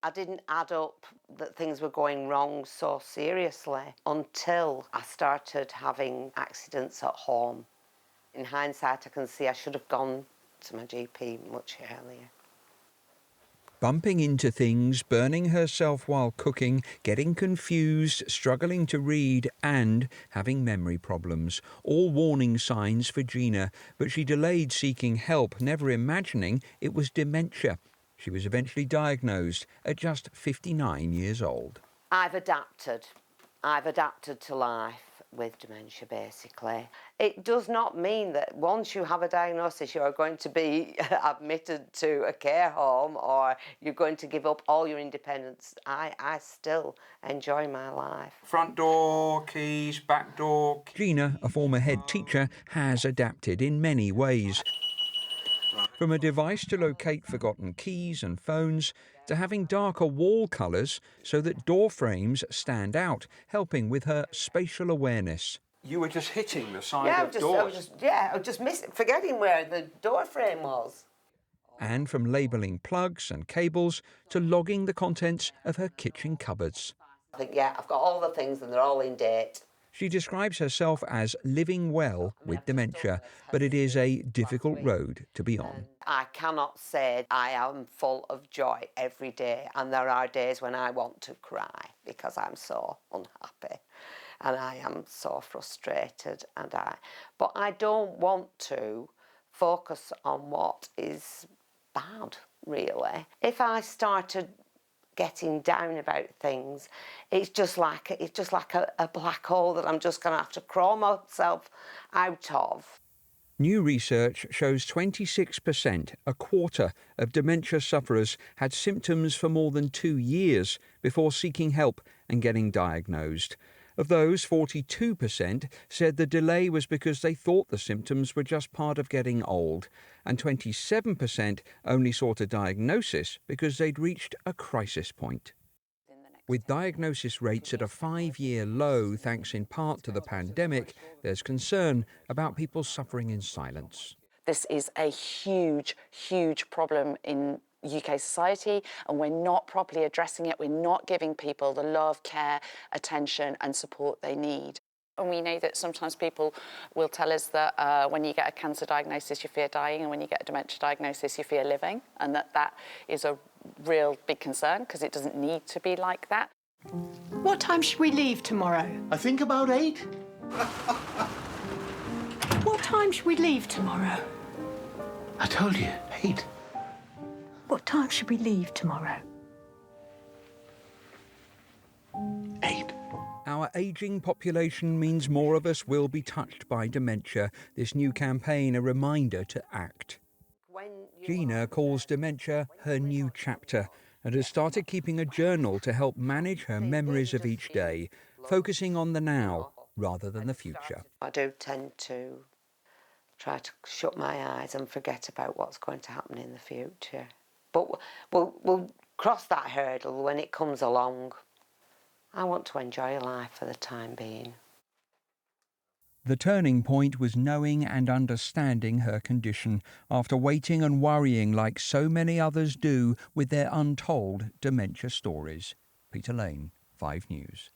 I didn't add up that things were going wrong so seriously until I started having accidents at home. In hindsight, I can see I should have gone to my GP much earlier. Bumping into things, burning herself while cooking, getting confused, struggling to read and having memory problems. All warning signs for Gina, but she delayed seeking help, never imagining it was dementia. She was eventually diagnosed at just 59 years old. I've adapted to life with dementia, basically. It does not mean that once you have a diagnosis you're going to be admitted to a care home or you're going to give up all your independence. I still enjoy my life. Front door, keys, back door. Gina, a former head teacher, has adapted in many ways. From a device to locate forgotten keys and phones, to having darker wall colours so that door frames stand out, helping with her spatial awareness. You were just hitting the side of doors. I was just forgetting where the door frame was. And from labelling plugs and cables to logging the contents of her kitchen cupboards. I think, I've got all the things and they're all in date. She describes herself as living well with dementia, but it is a difficult road to be on. I cannot say I am full of joy every day, and there are days when I want to cry because I'm so unhappy and I am so frustrated, but I don't want to focus on what is bad, really. If I started getting down about things, it's just like a black hole that I'm just going to have to crawl myself out of. New research shows 26%, a quarter, of dementia sufferers had symptoms for more than 2 years before seeking help and getting diagnosed. Of those, 42% said the delay was because they thought the symptoms were just part of getting old, and 27% only sought a diagnosis because they'd reached a crisis point. With diagnosis rates at a 5-year low, thanks in part to the pandemic, there's concern about people suffering in silence. This is a huge, huge problem in UK society, and we're not properly addressing it. We're not giving people the love, care, attention and support they need. And we know that sometimes people will tell us that when you get a cancer diagnosis you fear dying, and when you get a dementia diagnosis you fear living, and that is a real big concern because it doesn't need to be like that. What time should we leave tomorrow? I think about 8. What time should we leave tomorrow? I told you, 8. What time should we leave tomorrow? 8. Our ageing population means more of us will be touched by dementia. This new campaign a reminder to act. Gina calls dementia her new chapter and has started keeping a journal to help manage her memories of each day, focusing on the now rather than the future. I do tend to try to shut my eyes and forget about what's going to happen in the future. But we'll cross that hurdle when it comes along. I want to enjoy life for the time being. The turning point was knowing and understanding her condition after waiting and worrying like so many others do with their untold dementia stories. Peter Lane, 5 News.